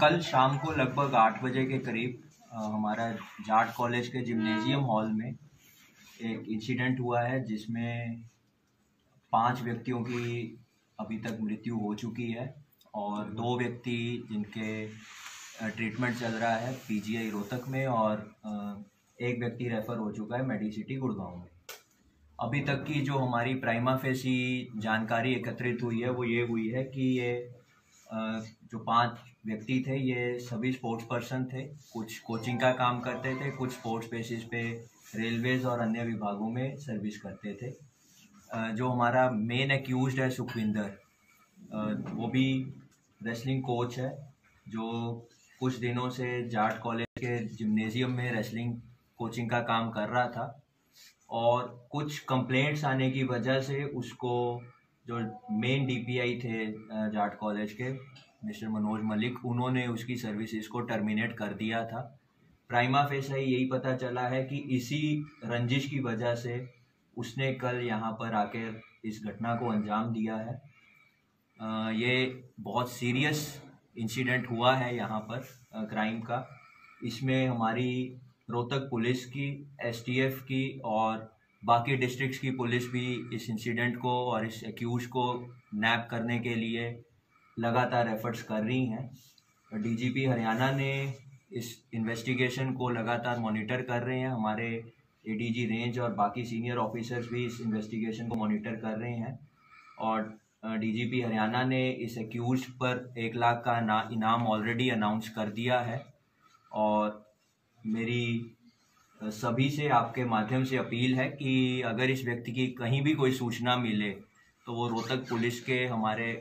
कल शाम को लगभग 8 बजे के करीब हमारा जाट कॉलेज के जिम्नेजियम हॉल में एक इंसिडेंट हुआ है जिसमें 5 व्यक्तियों की अभी तक मृत्यु हो चुकी है और 2 व्यक्ति जिनके ट्रीटमेंट चल रहा है पीजीआई रोहतक में और एक व्यक्ति रेफ़र हो चुका है मेडिसिटी गुड़गांव में। अभी तक की जो हमारी प्राइमा फेसी जानकारी एकत्रित हुई है वो ये हुई है कि ये जो 5 व्यक्ति थे ये सभी स्पोर्ट्स पर्सन थे, कुछ कोचिंग का काम करते थे, कुछ स्पोर्ट्स बेसिस पे रेलवेज़ और अन्य विभागों में सर्विस करते थे। जो हमारा मेन एक्यूज्ड है सुखविंदर, वो भी रेसलिंग कोच है जो कुछ दिनों से जाट कॉलेज के जिम्नेजियम में रेसलिंग कोचिंग का काम कर रहा था और कुछ कंप्लेंट्स आने की वजह से उसको जो मेन डीपीआई थे जाट कॉलेज के मिस्टर मनोज मलिक, उन्होंने उसकी सर्विसेज को टर्मिनेट कर दिया था। प्राइमा फेसी यही पता चला है कि इसी रंजिश की वजह से उसने कल यहाँ पर आकर इस घटना को अंजाम दिया है। ये बहुत सीरियस इंसिडेंट हुआ है यहाँ पर क्राइम का। इसमें हमारी रोहतक पुलिस की, एसटीएफ की और बाकी डिस्ट्रिक्ट्स की पुलिस भी इस इंसिडेंट को और इस एक्यूज को नैप करने के लिए लगातार एफर्ट्स कर रही हैं। डीजीपी हरियाणा ने इस इन्वेस्टिगेशन को लगातार मॉनिटर कर रहे हैं। हमारे एडीजी रेंज और बाकी सीनियर ऑफिसर्स भी इस इन्वेस्टिगेशन को मॉनिटर कर रहे हैं और डीजीपी हरियाणा ने इस एक्यूज पर 1 लाख का इनाम ऑलरेडी अनाउंस कर दिया है। और मेरी सभी से आपके माध्यम से अपील है कि अगर इस व्यक्ति की कहीं भी कोई सूचना मिले तो वो रोहतक पुलिस के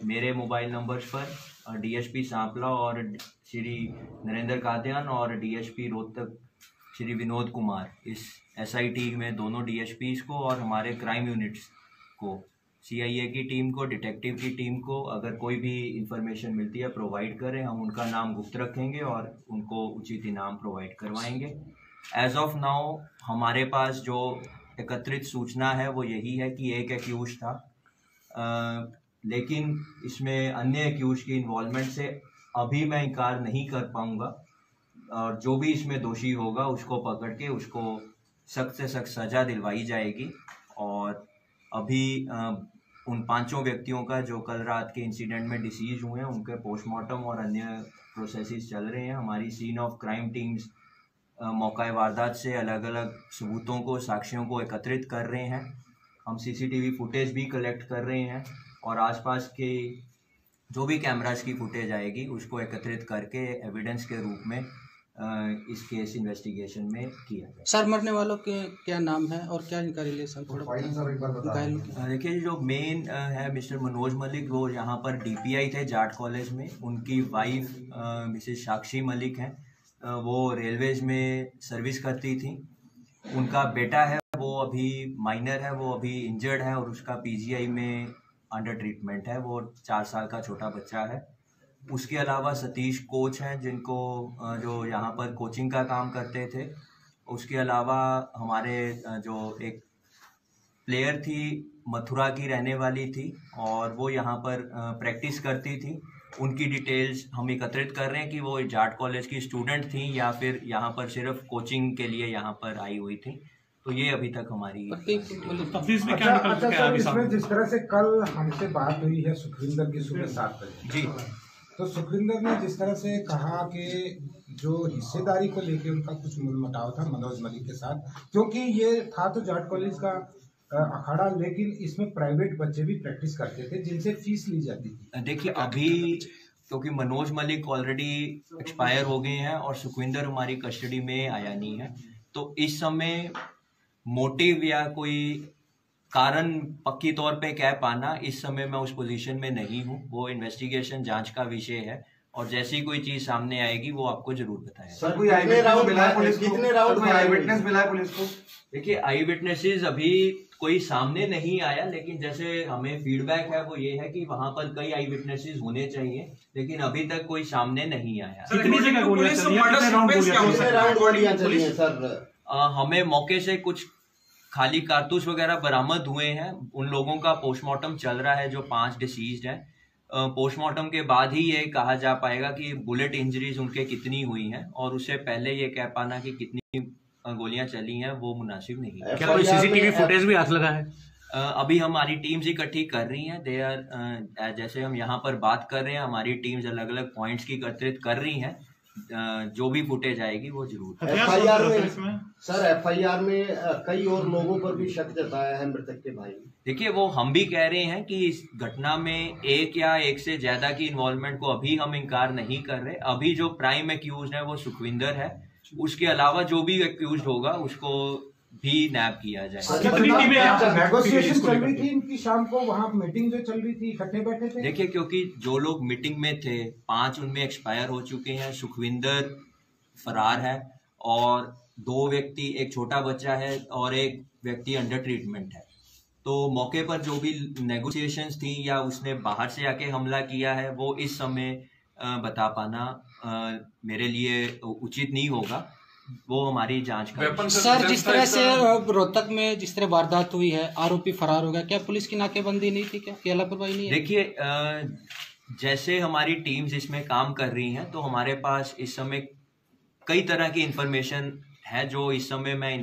मेरे मोबाइल नंबर्स पर डीएसपी सांपला और श्री नरेंद्र कादियान और डीएसपी रोहतक श्री विनोद कुमार, इस एसआईटी में दोनों डीएसपीज को और हमारे क्राइम यूनिट्स को, सीआईए की टीम को, डिटेक्टिव की टीम को अगर कोई भी इंफॉर्मेशन मिलती है प्रोवाइड करें। हम उनका नाम गुप्त रखेंगे और उनको उचित इनाम प्रोवाइड करवाएंगे। एज ऑफ नाउ हमारे पास जो एकत्रित सूचना है वो यही है कि एक एक्यूज था, लेकिन इसमें अन्य एक्यूज की इन्वॉल्वमेंट से अभी मैं इनकार नहीं कर पाऊंगा और जो भी इसमें दोषी होगा उसको पकड़ के उसको सख्त से सख्त सज़ा दिलवाई जाएगी। और अभी उन 5 व्यक्तियों का जो कल रात के इंसिडेंट में डिसीज हुए हैं उनके पोस्टमार्टम और अन्य प्रोसेसेस चल रहे हैं। हमारी सीन ऑफ क्राइम टीम्स मौका वारदात से अलग अलग सबूतों को, साक्ष्यों को एकत्रित कर रहे हैं। हम सीसीटीवी फुटेज भी कलेक्ट कर रहे हैं और आसपास के जो भी कैमरास की फुटेज आएगी उसको एकत्रित करके एविडेंस के रूप में इस केस इन्वेस्टिगेशन में किया जाए। सर, मरने वालों के क्या नाम है और क्या इनका रिलेशन? देखिए, जो मेन है मिस्टर मनोज मलिक, वो यहाँ पर डीपीआई थे जाट कॉलेज में। उनकी वाइफ मिसेस साक्षी मलिक हैं, वो रेलवेज में सर्विस करती थी। उनका बेटा है वो अभी माइनर है, वो अभी इंजर्ड है और उसका पीजीआई में अंडर ट्रीटमेंट है। वो 4 साल का छोटा बच्चा है। उसके अलावा सतीश कोच हैं जिनको जो यहाँ पर कोचिंग का काम करते थे। उसके अलावा हमारे जो एक प्लेयर थी मथुरा की रहने वाली थी और वो यहाँ पर प्रैक्टिस करती थी। उनकी डिटेल्स हम एकत्रित कर रहे हैं कि वो जाट कॉलेज की स्टूडेंट थी या फिर यहाँ पर सिर्फ कोचिंग के लिए यहाँ पर आई हुई थी। तो ये अभी तक हमारी तफ्तीश में क्या निकल चुका है? इसमें जिस तरह से कल हमसे बात हुई है सुखविंदर की सुबह 7 बजे जी, तो सुखविंदर ने जिस तरह से कहा कि जो हिस्सेदारी को लेके उनका कुछ मनमुटाव था मनोज मलिक के साथ, क्योंकि ये था तो जाट कॉलेज का अखाड़ा, लेकिन इसमें प्राइवेट बच्चे भी प्रैक्टिस करते थे जिनसे फीस ली जाती थी। देखिए, अभी क्योंकि मनोज मलिक ऑलरेडी एक्सपायर हो गए हैं और सुखविंदर हमारी कस्टडी में आया नहीं है, तो इस समय मोटिव या कोई कारण पक्की तौर पे कह पाना इस समय मैं उस पोजीशन में नहीं हूँ। वो इन्वेस्टिगेशन जांच का विषय है और जैसी कोई चीज सामने आएगी वो आपको जरूर बताएगा। सर, कोई आई विटनेस मिला है पुलिस को? कितने राउंड आई विटनेस मिला है पुलिस को? देखिए, आई विटनेसेस अभी कोई सामने नहीं आया, लेकिन जैसे हमें फीडबैक है वो ये है कि वहां पर कई आई विटनेसेस होने चाहिए, लेकिन अभी तक कोई सामने नहीं आया। कितनी जगह गोलियां चली हैं? सर, हमें मौके से कुछ खाली कारतूस वगैरह बरामद हुए हैं। उन लोगों का पोस्टमार्टम चल रहा है जो 5 डिसीज्ड हैं। पोस्टमार्टम के बाद ही ये कहा जा पाएगा कि बुलेट इंजरीज उनके कितनी हुई हैं, और उससे पहले ये कह पाना कि कितनी गोलियां चली हैं वो मुनासिब नहीं है। क्या कोई सीसीटीवी फुटेज भी हाथ लगा है? अभी हमारी टीम्स इकट्ठी कर रही हैं। दे आर जैसे हम यहाँ पर बात कर रहे हैं, हमारी टीम्स अलग अलग पॉइंट्स की एकत्रित कर रही हैं। जो भी फुटेज आएगी वो जरूर। एफआईआर में कई और लोगों पर भी शक जताया है मृतक के भाई। देखिए, वो हम भी कह रहे हैं कि इस घटना में एक या एक से ज्यादा की इन्वॉल्वमेंट को अभी हम इनकार नहीं कर रहे। अभी जो प्राइम एक्यूज है वो सुखविंदर है, उसके अलावा जो भी एक्यूज होगा उसको भी नैब किया जाए। नेगोशिएशन चल रही थी इनकी शाम को, वहाँ मीटिंग जो चल रही थी, इकट्ठे बैठे थे। देखिए, क्योंकि जो लोग मीटिंग में थे 5 उनमें एक्सपायर हो चुके हैं, सुखविंदर फरार है और 2 व्यक्ति, एक छोटा बच्चा है और एक व्यक्ति अंडर ट्रीटमेंट है। तो मौके पर जो भी नेगोशिएशंस थी या उसने बाहर से आके हमला किया है वो इस समय बता पाना मेरे लिए उचित नहीं होगा। वो हमारी जांच कर। सर, जिस तरह से रोहतक में जिस तरह वारदात हुई है, आरोपी फरार हो गया, क्या पुलिस की नाकेबंदी नहीं थी? क्या लापरवाही नहीं है? देखिए, जैसे हमारी टीम्स इसमें काम कर रही हैं तो हमारे पास इस समय कई तरह की इंफॉर्मेशन है जो इस समय मैं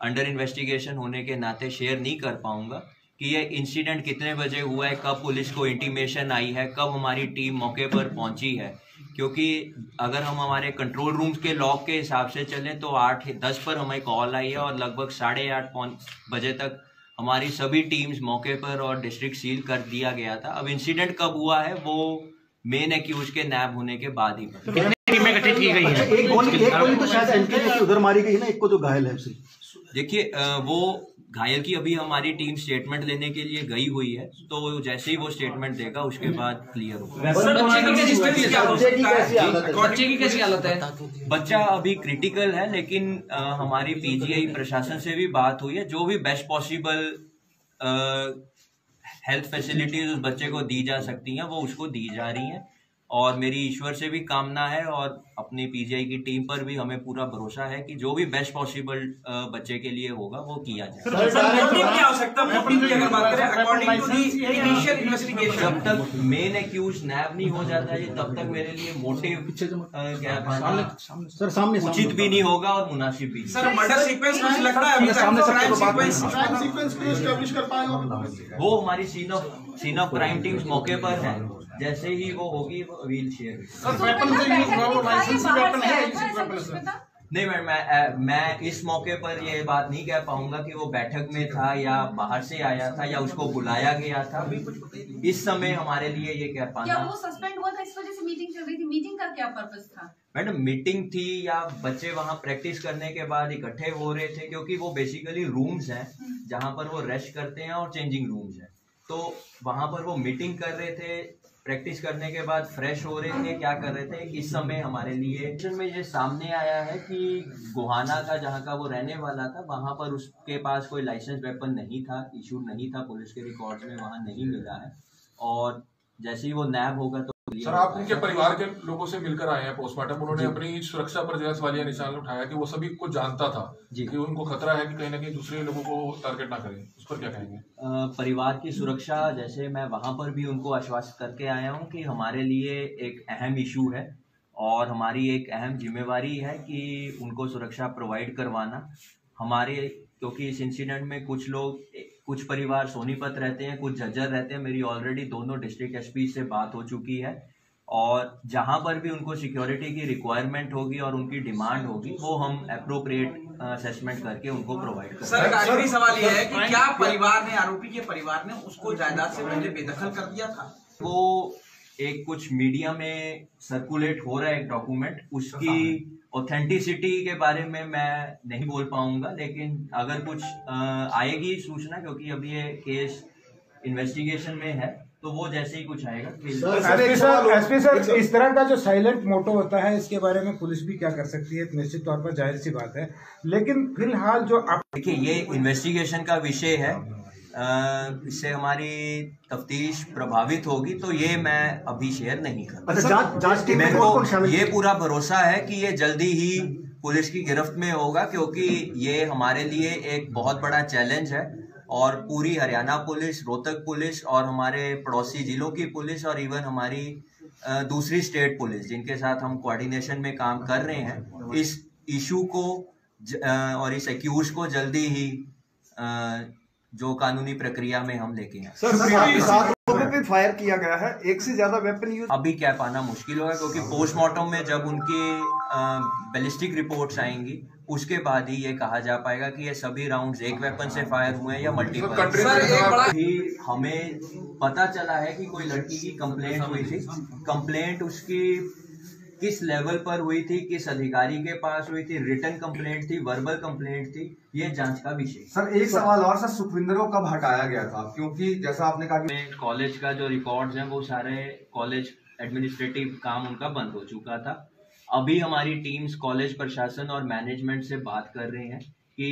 अंडर इन्वेस्टिगेशन होने के नाते शेयर नहीं कर पाऊंगा कि ये इंसिडेंट कितने बजे हुआ है, कब पुलिस को इंटीमेशन आई है, कब हमारी टीम मौके पर पहुंची है। क्योंकि अगर हम हमारे कंट्रोल रूम्स के लॉक के हिसाब से चलें तो 8-10 पर हमें कॉल आई है और लगभग 8:30 बजे तक हमारी सभी टीम्स मौके पर और डिस्ट्रिक्ट सील कर दिया गया था। अब इंसिडेंट कब हुआ है वो मेन एक्यूज के नैब होने के बाद ही पता। टीमें गठित की गई है। एक गोली तो शायद एंट्री की उधर मारी गई है ना, एक को जो घायल है। देखिए, वो घायल की अभी हमारी टीम स्टेटमेंट लेने के लिए गई हुई है, तो जैसे ही वो स्टेटमेंट देगा उसके बाद क्लियर होगा। बच्चे की कैसी हालत है? बच्चा अभी क्रिटिकल है, लेकिन हमारी पीजीआई प्रशासन से भी बात हुई है। जो भी बेस्ट पॉसिबल हेल्थ फैसिलिटीज उस बच्चे को दी जा सकती हैं वो उसको दी जा रही हैं, और मेरी ईश्वर से भी कामना है और अपनी पीजीआई की टीम पर भी हमें पूरा भरोसा है कि जो भी बेस्ट पॉसिबल बच्चे के लिए होगा वो किया जाए। जब तक मेन एक्यूज नैब नहीं हो जाता है तब तक मेरे लिए मोटिव सामने उचित भी नहीं होगा और मुनासिब भी। वो हमारी सीन ऑफ क्राइम टीम्स मौके पर है, जैसे ही वो होगी व्हील शेयर। नहीं मैं इस मौके पर ये बात नहीं कह पाऊंगा कि वो बैठक में था या बाहर से आया था या उसको बुलाया गया था। इस समय हमारे लिए ये कह पाना। क्या वो सस्पेंड हुआ था इस वजह से मीटिंग चल रही थी? मीटिंग का क्या पर्पस था? मैडम, मीटिंग थी या बच्चे वहाँ प्रैक्टिस करने के बाद इकट्ठे हो रहे थे, क्योंकि वो बेसिकली रूम्स हैं जहाँ पर वो रेस्ट करते हैं और चेंजिंग रूम्स हैं। तो वहाँ पर वो मीटिंग कर रहे थे, प्रैक्टिस करने के बाद फ्रेश हो रहे थे, क्या कर रहे थे। इस समय हमारे लिए में ये सामने आया है कि गोहाना का जहाँ का वो रहने वाला था वहाँ पर उसके पास कोई लाइसेंस वेपन नहीं था, इशू नहीं था, पुलिस के रिकॉर्ड्स में वहाँ नहीं मिला है। और जैसे ही वो नैब होगा तो सर, आप उनके परिवार के लोगों से मिलकर आए हैं पोस्टमार्टम, उन्होंने अपनी सुरक्षा पर जो है सवालिया निशान उठाया कि वो सभी को जानता था कि उनको खतरा है कि कहीं ना कहीं दूसरे लोगों को टारगेट ना करें। उस पर क्या कहेंगे? परिवार की सुरक्षा, जैसे मैं वहां पर भी उनको आश्वस्त करके आया हूं कि हमारे लिए एक अहम इशू है और हमारी एक अहम जिम्मेवारी है कि उनको सुरक्षा प्रोवाइड करवाना हमारे, क्योंकि इस इंसिडेंट में कुछ परिवार सोनीपत रहते हैं, कुछ झज्जर रहते हैं। मेरी ऑलरेडी दोनों डिस्ट्रिक्ट एसपी से बात हो चुकी है और जहां पर भी उनको सिक्योरिटी की रिक्वायरमेंट होगी और उनकी डिमांड होगी वो हम एप्रोप्रिएट असेसमेंट करके उनको प्रोवाइड करेंगे। सर, आखिरी सवाल ये है कि क्या परिवार ने, आरोपी के परिवार ने उसको जायदाद से पहले बेदखल कर दिया था? वो एक कुछ मीडिया में सर्कुलेट हो रहा है एक डॉक्यूमेंट, उसकी ऑथेंटिसिटी के बारे में मैं नहीं बोल पाऊंगा, लेकिन अगर कुछ आएगी सूचना, क्योंकि अभी ये केस इन्वेस्टिगेशन में है, तो वो जैसे ही कुछ आएगा। एसपी सर, इस तरह का जो साइलेंट मोटो होता है इसके बारे में पुलिस भी क्या कर सकती है? निश्चित तौर पर जाहिर सी बात है, लेकिन फिलहाल जो आप देखिए ये इन्वेस्टिगेशन का विषय है, इससे हमारी तफ्तीश प्रभावित होगी, तो ये मैं अभी शेयर नहीं कर। मेरे को ये पूरा भरोसा है कि ये जल्दी ही पुलिस की गिरफ्त में होगा, क्योंकि ये हमारे लिए एक बहुत बड़ा चैलेंज है और पूरी हरियाणा पुलिस, रोहतक पुलिस और हमारे पड़ोसी जिलों की पुलिस और इवन हमारी दूसरी स्टेट पुलिस जिनके साथ हम कोऑर्डिनेशन में काम कर रहे हैं, इस इशू को और इस एक्यूज को जल्दी ही जो कानूनी प्रक्रिया में हम लेके हैं। सर, पे फायर किया गया है, एक से ज्यादा वेपन यूज अभी कह पाना मुश्किल होगा क्योंकि पोस्टमार्टम में जब उनकी बैलिस्टिक रिपोर्ट्स आएंगी उसके बाद ही ये कहा जा पाएगा कि ये सभी राउंड्स एक वेपन से फायर हुए हैं या मल्टीपल। ही हमें पता चला है कि कोई लड़की की कंप्लेंट हुई थी। कंप्लेंट उसकी किस लेवल पर हुई थी, किस अधिकारी के पास हुई थी, रिटन कंप्लेंट थी, वर्बल कंप्लेंट थी, ये जांच का विषय। सर एक सवाल और, सर सुखविंदर को कब हटाया गया था? क्योंकि जैसा आपने कहा कि कॉलेज का जो रिकॉर्ड्स हैं वो सारे कॉलेज एडमिनिस्ट्रेटिव काम उनका बंद हो चुका था। अभी हमारी टीम्स कॉलेज प्रशासन और मैनेजमेंट से बात कर रहे हैं कि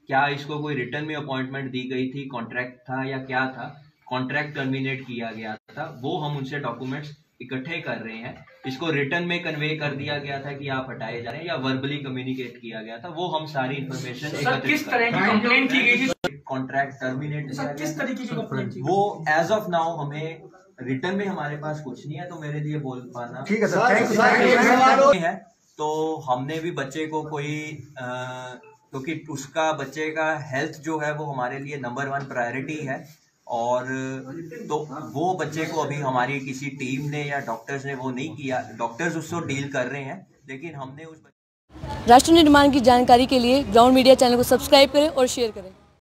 क्या इसको कोई रिटर्न में अपॉइंटमेंट दी गई थी, कॉन्ट्रैक्ट था या क्या था, कॉन्ट्रैक्ट टर्मिनेट किया गया था, वो हम उनसे डॉक्यूमेंट्स इकट्ठे कर रहे हैं। इसको रिटर्न में कन्वे कर दिया गया था कि आप हटाए जा रहे हैं या वर्बली कम्युनिकेट किया गया था, वो हम सारी इन्फॉर्मेशन किस तरह की कंप्लेंट की गई थी, कॉन्ट्रैक्ट टर्मिनेट किस तरीके की कंप्लेंट थी, वो एज ऑफ नाउ हमें रिटर्न में हमारे पास कुछ नहीं है, तो मेरे लिए बोल पाना ठीक है सर, है। तो हमने भी बच्चे को कोई क्योंकि उसका बच्चे का हेल्थ जो है वो हमारे लिए नंबर 1 प्रायोरिटी है, और तो वो बच्चे को अभी हमारी किसी टीम ने या डॉक्टर्स ने वो नहीं किया, डॉक्टर्स उसको डील कर रहे हैं, लेकिन हमने उस राष्ट्र निर्माण की जानकारी के लिए ग्राउंड मीडिया चैनल को सब्सक्राइब करें और शेयर करें।